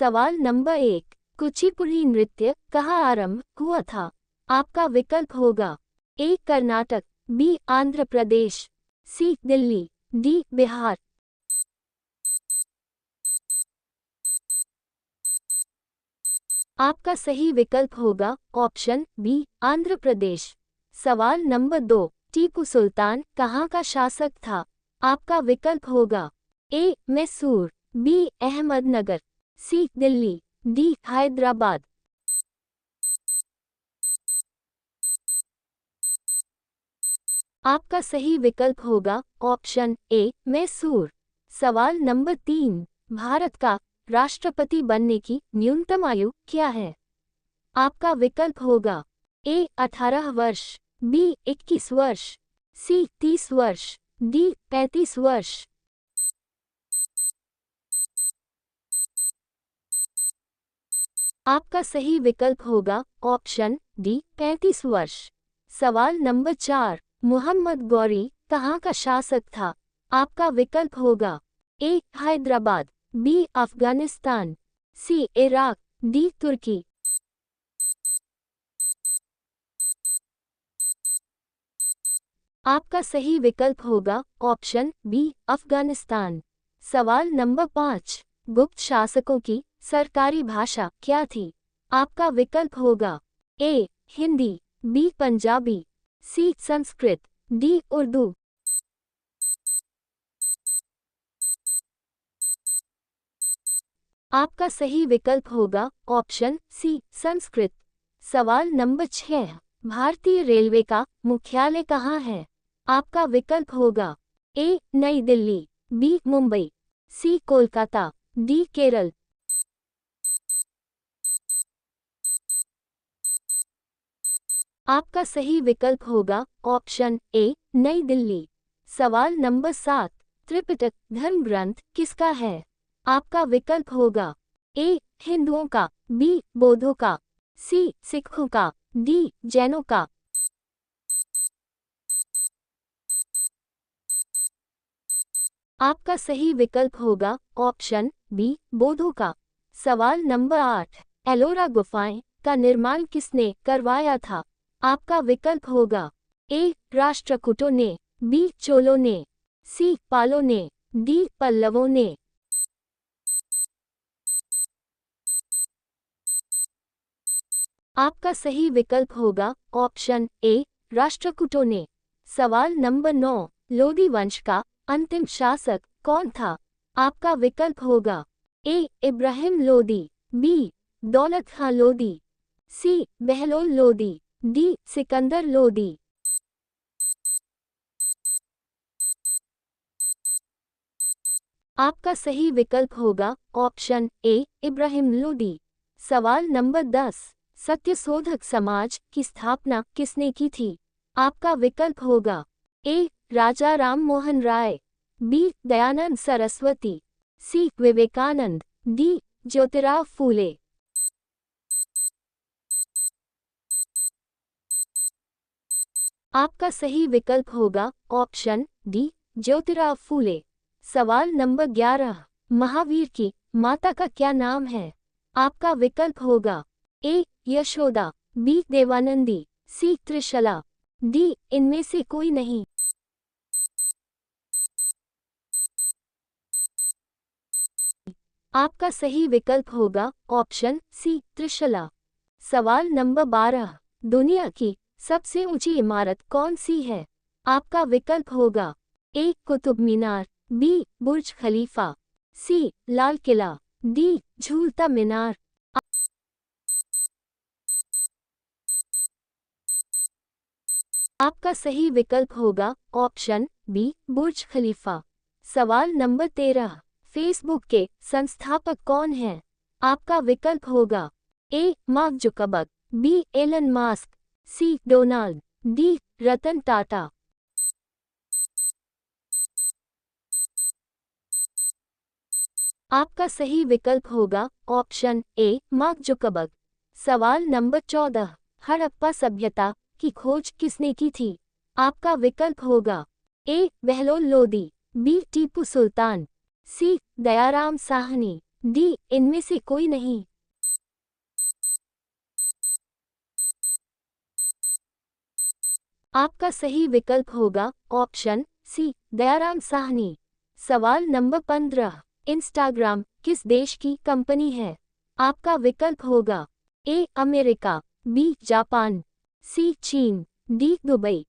सवाल नंबर 1, कुचिपुड़ी नृत्य कहाँ आरंभ हुआ था? आपका विकल्प होगा ए कर्नाटक, बी आंध्र प्रदेश, सी दिल्ली, डी बिहार। आपका सही विकल्प होगा ऑप्शन बी आंध्र प्रदेश। सवाल नंबर 2, टीपू सुल्तान कहाँ का शासक था? आपका विकल्प होगा ए मैसूर, बी अहमदनगर, सी दिल्ली, डी हैदराबाद। आपका सही विकल्प होगा ऑप्शन ए मैसूर। सवाल नंबर 3, भारत का राष्ट्रपति बनने की न्यूनतम आयु क्या है? आपका विकल्प होगा ए 18 वर्ष, बी 21 वर्ष, सी 30 वर्ष, डी 35 वर्ष। आपका सही विकल्प होगा ऑप्शन डी 35 वर्ष। सवाल नंबर 4, मोहम्मद गौरी कहाँ का शासक था? आपका विकल्प होगा ए हैदराबाद, बी अफगानिस्तान, सी इराक, डी तुर्की। आपका सही विकल्प होगा ऑप्शन बी अफगानिस्तान। सवाल नंबर 5, गुप्त शासकों की सरकारी भाषा क्या थी? आपका विकल्प होगा ए हिंदी, बी पंजाबी, सी संस्कृत, डी उर्दू। आपका सही विकल्प होगा ऑप्शन सी संस्कृत। सवाल नंबर 6, भारतीय रेलवे का मुख्यालय कहाँ है? आपका विकल्प होगा ए नई दिल्ली, बी मुंबई, सी कोलकाता, डी केरल। आपका सही विकल्प होगा ऑप्शन ए नई दिल्ली। सवाल नंबर 7, त्रिपिटक धर्म ग्रंथ किसका है? आपका विकल्प होगा ए हिंदुओं का, बी बौद्धों का, सी सिखों का, डी जैनों का। आपका सही विकल्प होगा ऑप्शन बी बौद्धों का। सवाल नंबर 8, एलोरा गुफाएं का निर्माण किसने करवाया था? आपका विकल्प होगा ए राष्ट्रकूटों ने, बी चोलों ने, सी पालों ने, डी पल्लवों ने। आपका सही विकल्प होगा ऑप्शन ए राष्ट्रकूटों ने। सवाल नंबर 9, लोदी वंश का अंतिम शासक कौन था? आपका विकल्प होगा ए इब्राहिम लोदी, बी दौलत खां लोदी, सी बहलोल लोदी, डी सिकंदर लोदी। आपका सही विकल्प होगा ऑप्शन ए इब्राहिम लोदी। सवाल नंबर 10, सत्यशोधक समाज की स्थापना किसने की थी? आपका विकल्प होगा ए राजा राम मोहन राय, बी दयानंद सरस्वती, सी विवेकानंद, डी ज्योतिराव फूले। आपका सही विकल्प होगा ऑप्शन डी ज्योतिराव फूले। सवाल नंबर 11, महावीर की माता का क्या नाम है? आपका विकल्प होगा ए यशोदा, बी देवानंदी, सी त्रिशला, डी इनमें से कोई नहीं। आपका सही विकल्प होगा ऑप्शन सी त्रिशला। सवाल नंबर 12, दुनिया की सबसे ऊंची इमारत कौन सी है? आपका विकल्प होगा ए कुतुब मीनार, बी बुर्ज खलीफा, सी लाल किला, डी झूलता मीनार। आपका सही विकल्प होगा ऑप्शन बी बुर्ज खलीफा। सवाल नंबर 13, फेसबुक के संस्थापक कौन हैं? आपका विकल्प होगा A Mark Zuckerberg, B Elon Musk, C Donald, D Ratan Tata. आपका सही विकल्प होगा ऑप्शन ए मार्क जुकरबर्ग। सवाल नंबर 14, हड़प्पा सभ्यता की खोज किसने की थी? आपका विकल्प होगा A Bahlol Lodi, B Tipu Sultan, C Dayaram Sahni, D इनमें से कोई नहीं। आपका सही विकल्प होगा ऑप्शन सी दयाराम साहनी। सवाल नंबर 15, इंस्टाग्राम किस देश की कंपनी है? आपका विकल्प होगा ए अमेरिका, बी जापान, सी चीन, डी दुबई।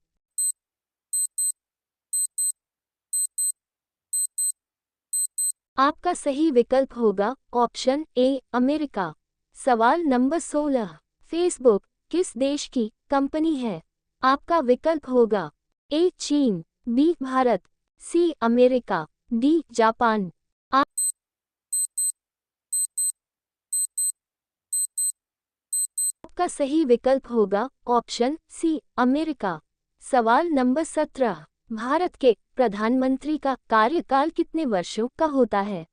आपका सही विकल्प होगा ऑप्शन ए अमेरिका। सवाल नंबर 16, फेसबुक किस देश की कंपनी है? आपका विकल्प होगा ए चीन, B Bharat, C America, D Japan. आपका सही विकल्प होगा ऑप्शन सी अमेरिका। सवाल नंबर 17, भारत के प्रधानमंत्री का कार्यकाल कितने वर्षों का होता है?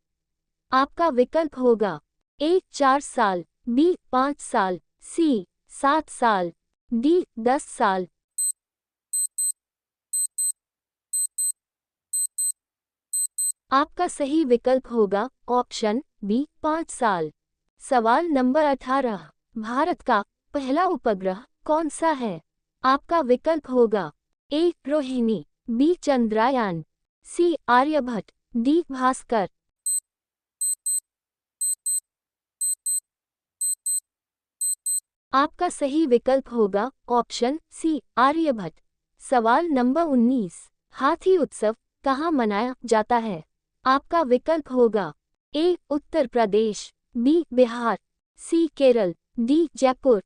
आपका विकल्प होगा ए 4 साल, बी 5 साल, सी 7 साल, डी 10 साल। आपका सही विकल्प होगा ऑप्शन बी 5 साल। सवाल नंबर 18, भारत का पहला उपग्रह कौन सा है? आपका विकल्प होगा ए रोहिणी, बी चंद्रयान, सी आर्यभट्ट, डी भास्कर। आपका सही विकल्प होगा ऑप्शन सी आर्यभट्ट। सवाल नंबर 19, हाथी उत्सव कहाँ मनाया जाता है? आपका विकल्प होगा ए उत्तर प्रदेश, बी बिहार, सी केरल, डी जयपुर।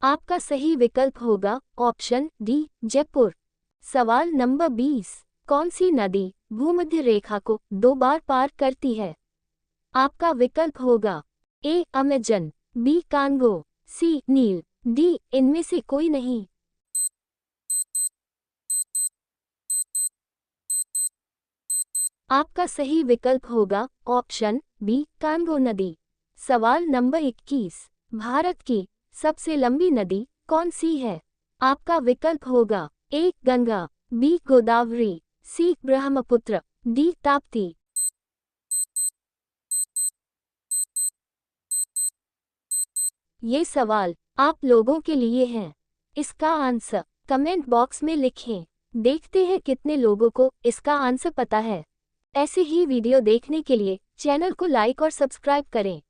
आपका सही विकल्प होगा ऑप्शन डी जयपुर। सवाल नंबर 20, कौन सी नदी भूमध्य रेखा को 2 बार पार करती है? आपका विकल्प होगा ए अमेजन, बी कांगो, सी नील, डी इनमें से कोई नहीं। आपका सही विकल्प होगा ऑप्शन बी कांगो नदी। सवाल नंबर 21, भारत की सबसे लंबी नदी कौन सी है? आपका विकल्प होगा ए गंगा, बी गोदावरी, सी ब्रह्मपुत्र, डी ताप्ती। ये सवाल आप लोगों के लिए हैं। इसका आंसर कमेंट बॉक्स में लिखें। देखते हैं कितने लोगों को इसका आंसर पता है। ऐसे ही वीडियो देखने के लिए चैनल को लाइक और सब्सक्राइब करें।